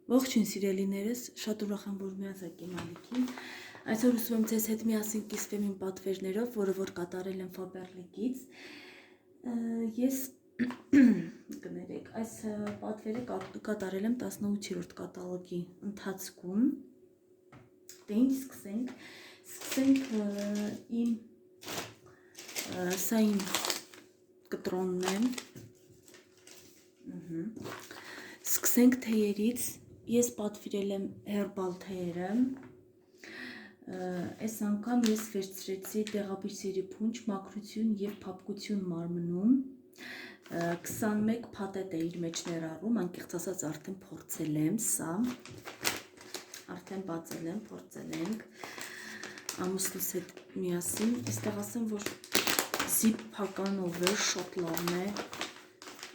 Ողջույն սիրելիներս, շատ ուրախ եմ, որ միացեք իմ ալիքին։ Այսօր ուզում եմ ձեզ հետ միասին կիսվեմ իմ պատվերներով, որը որ կատարել եմ Faberlic-ից։ Ես կներեք, այս պատվերը կատարել եմ 18-րդ կատալոգի ընթացքում։ Դե ինչ սկսենք։ Սա իմ կտրոնն է։ Սկսենք թեյերից։ Ես պատվիրել եմ հերբալ թեյերը, այս անգամ ես վերցրեցի դեղաբույսերի փունջ, մաքրություն և փափկություն մարմնում, 21 փաթեթ է իր մեջ ներառում, անկեղծ ասած արդեն փորձել եմ, սա, արդեն բացել եմ, փորձել ենք, ամուսնուս հետ միասին, այստեղ ասեմ, որ զիփականով է, շատ լավն է,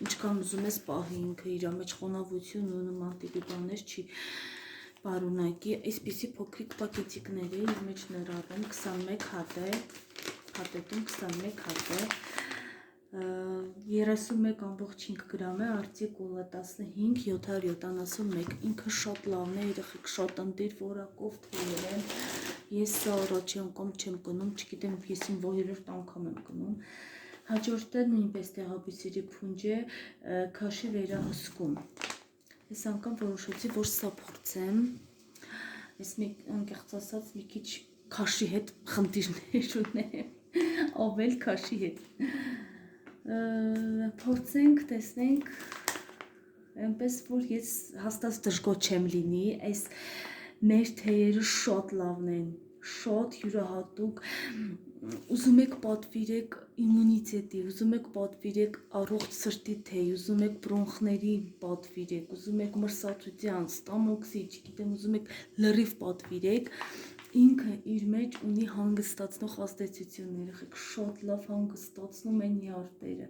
ինչքան ուզում ես պահի ինքը իր մեջ խոնավություն ու նման տիպի բաներ չի պարունակի, այսպիսի փոքրիկ պակետիկներ է իր մեջ ներառում, 21 հատ է, փաթեթում 21 հատ է, 31.5 գրամ է, արտիկուլը 15,771, ինքը շատ լավն է, երեխեք շատ ընտիր որակով թեյեր են, ես սա առաջի անգամ չեմ կնում, չգիտեմ, ես իմ երրորդ անգամ եմ կնում, հաջորդը նույնպես դեղաբույսերի փունջ է, քաշի վերահսկում, ես անգամ որոշեցի, որ սա փորձեմ, ես անկեղծ ասած մի քիչ քաշի հետ խնդիրներ ունեմ, ավել քաշի հետ, փորձենք, տեսնենք, այնպես որ ես հաստատ դժգոհ չեմ լինի, այս մեր թեյերը շատ լավն են, շատ յուրահատուկ, ուզում եք պատվիրեք իմունիտետի, ուզում եք պատվիրեք առողջ սրտի թեյ, ուզում եք բրոնխների պատվիրեք, ուզում եք մրսածության, ստամոքսի, չգիտեմ, ուզում եք լրիվ պատվիրեք, ինքը իր մեջ ունի հանգստացնող ազդեցություններ, շատ լավ հանգստացնում են նյարդերը,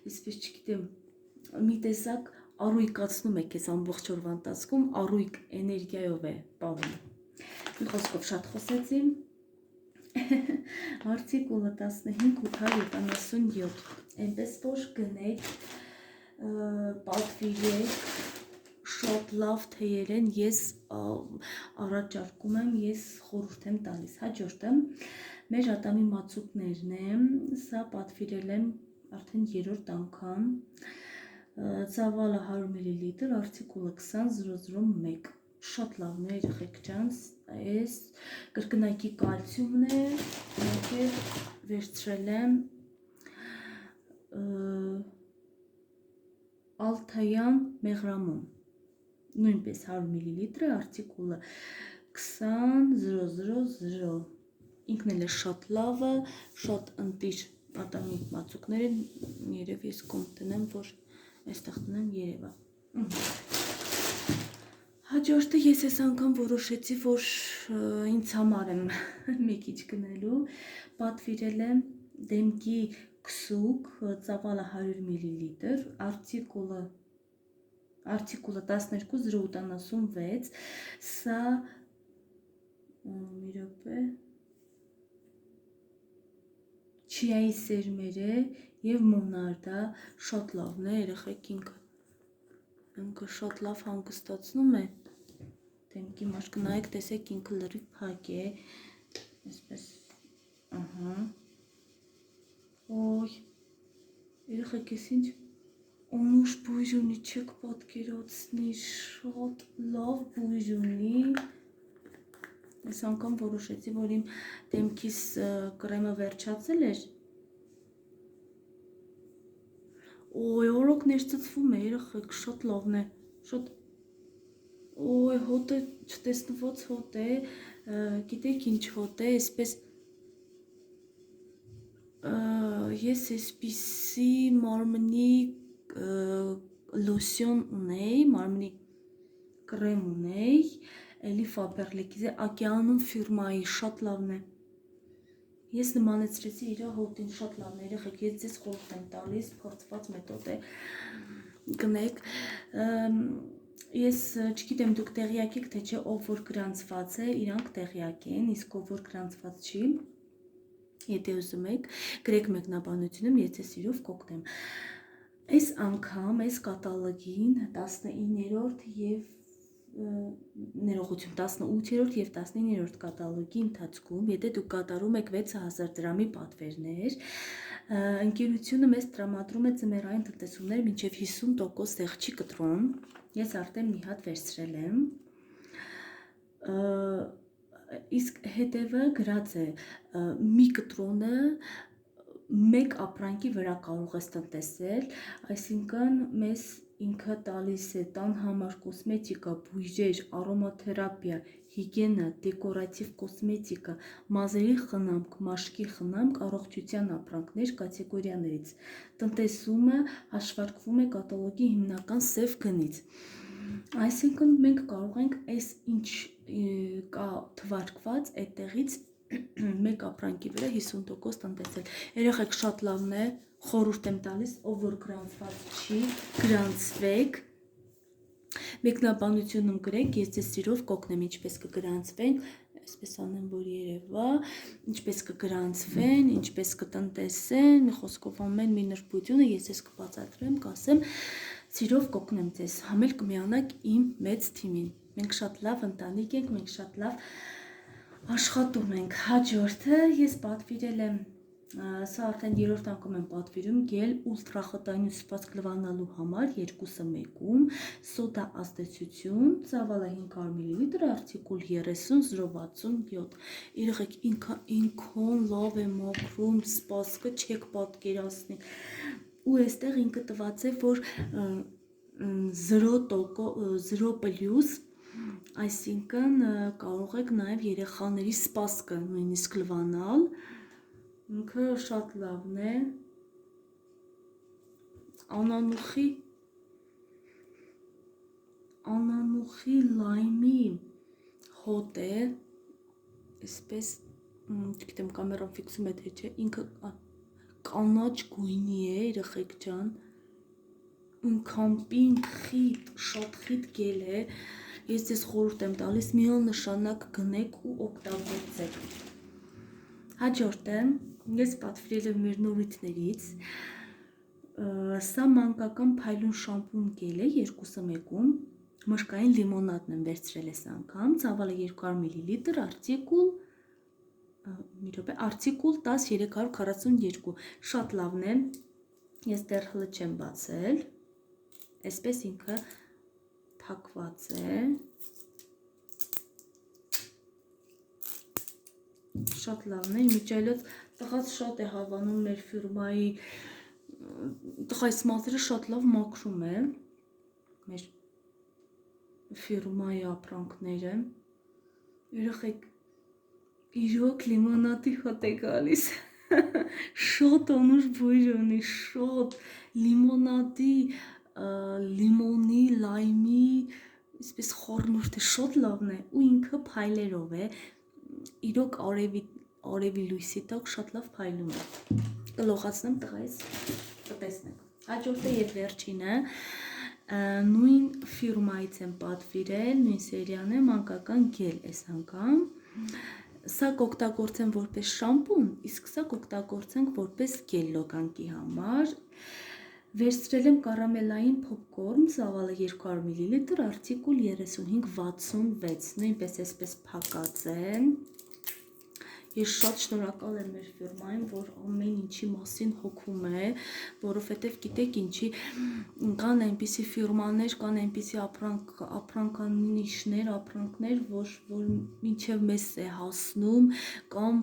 այսպես չգիտեմ, մի տեսակ առույկացնում է քեզ ամբողջ օրվա ընթացքում, առույկ էներգիայով է պահում, մի խոսքով շատ խոսեցի, արտիկուլը 15,877, այնպես որ գնեք, պատվիրեք, շատ լավ թեյեր են, ես առաջարկում եմ, ես խորհուրդ եմ տալիս, հաջորդը մեր ատամի մածուկներն են, սա պատվիրել եմ արդեն երրորդ անգամ, ծավալը 100 մլ, արտիկուլը 20,001, շատ լավն է երեխեք ջան, այս կրկնակի կալցիումն է, եկել վերցրել եմ Ալթայան մեղրամոմ, նույնպես 100 մլ, արտիկուլը 20,000, ինքն էլ է շատ լավը, շատ ընտիր ատամի մածուկներ են, երև ես կոմտնեմ, որ այստեղ տնեմ երևա, հաջորդը ես այս անգամ որոշեցի, որ ինձ համար եմ մի քիչ գնելու, պատվիրել եմ դեմքի քսուկ, ծավալը 100 մլ, արտիկուլը 12,086, սա մի րոպե, չիայի սերմեր է և մոնարդա, շատ լավն է, երեխեք ինքը շատ լավ հանգստացնում է, դեմքի մաշկ նայեք, տեսեք ինքը լրիվ փակ է, այսպես, ոյ, երեխեք ես ինչ անուշ բույր ունի, չեք պատկերացնի, շատ լավ բույր ունի, ես անգամ որոշեցի, որ իմ դեմքիս կրեմը վերջացել էր, ոյ, օրոքներ ծծվում է, երեխեք, շատ լավն է, շատ, ոյ, հոտը չտեսնված հոտ է, գիտեք ինչ հոտ է, այսպես, ես այսպիսի մարմնի լոսյոն ունեի, մարմնի կրեմ ունեի, էլի Faberlic-ից է, Okeanum ֆիրմայի, շատ լավն է, ես նմանեցրեցի իր հոտին, շատ լավն է, երեխեք, ես ձեզ խորհուրդ եմ տալիս, փորձված մեթոդ է, գնեք, ես չգիտեմ դուք տեղյակ եք, թե չէ, ով որ գրանցված է, իրանք տեղյակ են, իսկ ով որ գրանցված չի, եթե ուզում եք, գրեք մեկնաբանությունում, ես ձեզ սիրով կօգնեմ, այս անգամ, այս կատալոգին 19-րդ և ներողություն 18-րդ եւ 19-րդ կատալոգի ընթացքում, եթե դուք կատարում եք 6000 դրամի պատվերներ, ընկերությունը մեզ տրամադրում է ձմեռային տնտեսումներ մինչև 50% սեղչի կտրոն։ Ես արդեն մի հատ վերցրել եմ։ Իսկ հետևը գրած է մի կտրոնը մեկ ապրանքի վրա կարող ես տնտեսել, այսինքն մեզ ինքը տալիս է տան համար կոսմետիկա, բույրեր, արոմաթերապիա, հիգիենա, դեկորատիվ կոսմետիկա, մազերի խնամք, մաշկի խնամք, առողջության ապրանքներ կատեգորիաներից։ Տնտեսումը հաշվարկվում է կատալոգի հիմնական սև գնից։ Այսինքն մենք կարող ենք այս ինչ կա թվարկված այդտեղից մեկ ապրանքի վրա 50% տնտեսել։ Երեխեք շատ լավն է, խորհուրդ եմ տալիս, ով որ գրանցված չի, գրանցվեք։ Մեկնաբանությունում գրեք, ես ձեզ սիրով կօգնեմ, ինչպես կգրանցվենք, այսպես անեմ, որ երևա, ինչպես կգրանցվեն, ինչպես կտնտեսեն, մի խոսքով ամեն մի նրբությունը ես ձեզ կբացատրեմ, կասեմ, սիրով կօգնեմ ձեզ, համել կմիանաք իմ մեծ թիմին։ Մենք շատ լավ ընտանիք ենք, մենք շատ լավ աշխատում ենք։ Հաջորդը ես պատվիրել եմ, սա արդեն երրորդ անգամ եմ պատվիրում, գել ուլտրախտային սպասք լվանալու համար 2-ը մեկում, սոդա ազդեցություն, ծավալը 500 մլ, արտիկուլ 30-067։ Երեխեք ինքն լավ է մաքրում, սպասքը չեք պատկերացնի։ Ու այստեղ ինքը տված է, որ 0+, այսինքն կարող եք նաև երեխաների սպասքը նույնիսկ լվանալ, ինքը շատ լավն է, անանուխի լայմի հոտ է, այսպես, չգիտեմ կամերան ֆիքսում է թե չէ, ինքը կանաչ գույնի է, երեխեք ջան, ինքան պինկ խիտ, շատ խիտ գել է, ես ձեզ խորհուրդ եմ տալիս, միանշանակ գնեք ու օգտագործեք։ Հաջորդը ես պատվիրել եմ մեր նորույթներից, սա մանկական փայլուն շամպուն գել է 2-ը մեկում, մշկային լիմոնադն եմ վերցրել այս անգամ, ծավալը 200 մլ, արտիկուլ 10342, շատ լավն է, ես դեռ հլը չեմ բացել, այսպես ինքը թակված է, շատ լավն է, իմիջայլոց տղաս շատ է հավանում մեր ֆիրմայի, տղայիս մազերը շատ լավ մաքրում է, մեր ֆիրմայի ապրանքները, երեխեք իրոք լիմոնադի հոտ է գալիս, շատ անուշ բույր ունի, շատ լիմոնադի, լիմոնի, լայմի, այսպես խառնուրդ է, շատ լավն է, ու ինքը փայլերով է, իրոք արևի լույսի տակ շատ լավ փայլում է, կլողացնեմ տղայից, կտեսնեք։ Հաջորդը և վերջինը, նույն ֆիրմայից եմ պատվիրել, նույն սերիան է, մանկական գել այս անգամ, սա կօգտագործեմ որպես շամպուն, իսկ սա կօգտագործենք որպես գել լոգանքի համար, վերցրել եմ կարամելային փոփկորն, ծավալը 200 մլ, արտիկուլ 3566, նույնպես այսպես փակած է, ես շատ շնորհակալ եմ մեր ֆիրմային, որ ամեն ինչի մասին հոգում է, որովհետև գիտեք ինչի, կան այնպիսի ֆիրմաներ, կան այնպիսի ապրանքանիշներ, ապրանքներ, որ մինչև մեզ է հասնում, կամ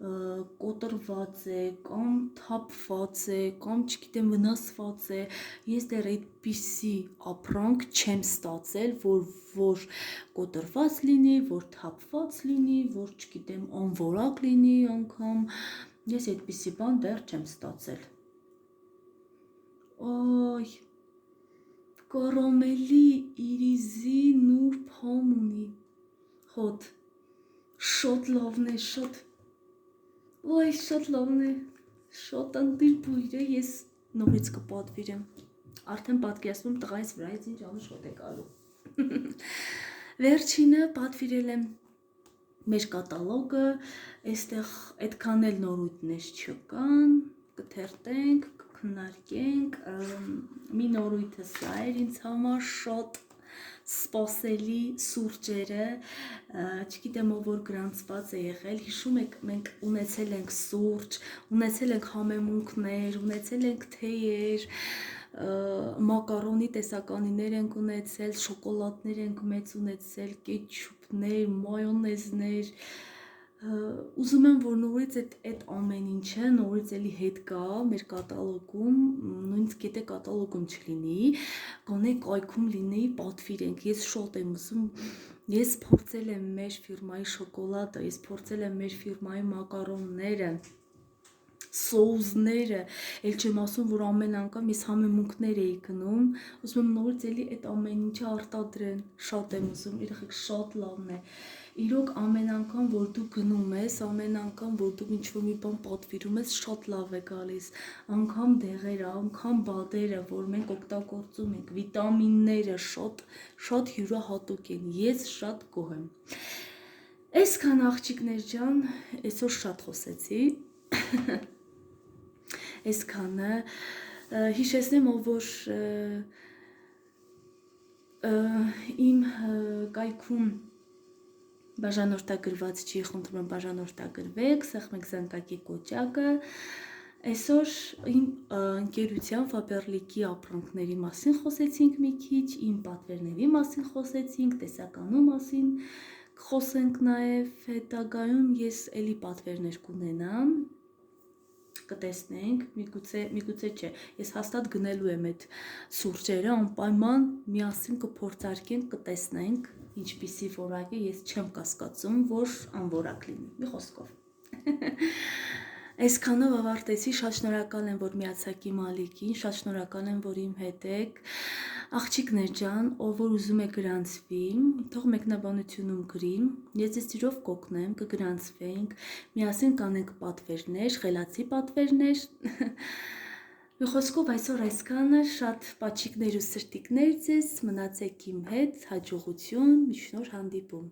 կոտրված է, կամ թափված է, կամ չգիտեմ վնասված է, ես դեռ այդպիսի ապրանք չեմ ստացել, որ կոտրված լինի, որ թափված լինի, որ չգիտեմ անորակ լինի անգամ, ես այդպիսի բան դեռ չեմ ստացել։ Այ, կարամելի, իրիզի, նուրբ համ ունի, հոտ, շատ լավն է, շատ, ոյ, շատ լավն է, շատ ընտիր բույր է, ես նորից կպատվիրեմ, արդեն պատկերացնում տղայից վրայից ինչ անուշ հոտ է գալու։ Վերջինը պատվիրել եմ մեր կատալոգը, այստեղ այդքան էլ նորույթներ չկան, կթերթենք, կքննարկենք, մի նորույթը սա էր ինձ համար շատ սպասելի սուրճերը, չգիտեմ ով որ գրանցված է եղել, հիշում եք մենք ունեցել ենք սուրճ, ունեցել ենք համեմունքներ, ունեցել ենք թեյեր, մակարոնի տեսականիներ ենք ունեցել, շոկոլադներ ենք մեծ ունեցել, կետչուպներ, մայոնեզներ, ուզում եմ որ նորից այդ ամեն ինչը նորից էլի հետ գա մեր կատալոգում, նույնիսկ եթե կատալոգում չլինի, գոնե կայքում լինի, պատվիրենք, ես շոտ եմ ուզում, ես փորձել եմ մեր ֆիրմայի շոկոլադը, ես փորձել եմ մեր ֆիրմայի մակարոնները, սոուսները, էլ չեմ ասում, որ ամեն անգամ ես համեմունքներ էի գնում, ուզում եմ նորից էլի այդ ամեն ինչը արտադրեն, շատ եմ ուզում, երեխեք շատ լավն է, իրոք ամեն անգամ, որ դու գնում ես, ամեն անգամ, որ դու ինչ-որ մի բան պատվիրում ես, շատ լավ է գալիս, անգամ դեղերը, անգամ բադերը, որ մենք օգտագործում ենք, վիտամինները շատ յուրահատուկ են, ես շատ գոհ եմ։ Այսքան աղջիկներ ջան, այսօր շատ խոսեցի, այսքանը, հիշեցնեմ, ով որ իմ կայքում բաժանորդագրված չի, խնդրում եմ բաժանորդագրվեք, սեղմեք զանգակի կոճակը, այսօր իմ ընկերության Faberlic-ի ապրանքների մասին խոսեցինք մի քիչ, իմ պատվերների մասին խոսեցինք, տեսականու մասին խոսենք նաև, հետագայում ես էլի պատվերներ կունենամ, կտեսնենք, միգուցե չէ, ես հաստատ գնելու եմ այդ սուրճերը, անպայման միասին կփորձարկենք, կտեսնենք, ինչպիսի որակ է, ես չեմ կասկածում, որ անորակ լինի, մի խոսքով։ Այսքանով ավարտեցի, շատ շնորհակալ եմ, որ միացաք իմ ալիքին, շատ շնորհակալ եմ, որ իմ հետ եք, աղջիկներ ջան, ով որ ուզում է գրանցվի, թող մեկնաբանությունում գրի, ես ձեզ սիրով կօգնեմ, կգրանցվենք, միասին կանենք պատվերներ, խելացի պատվերներ, մի խոսքով այսօր այսքանը, շատ պաչիկներ ու սրտիկներ ձեզ, մնացեք իմ հետ, հաջողություն, մի շնորհ հանդիպում։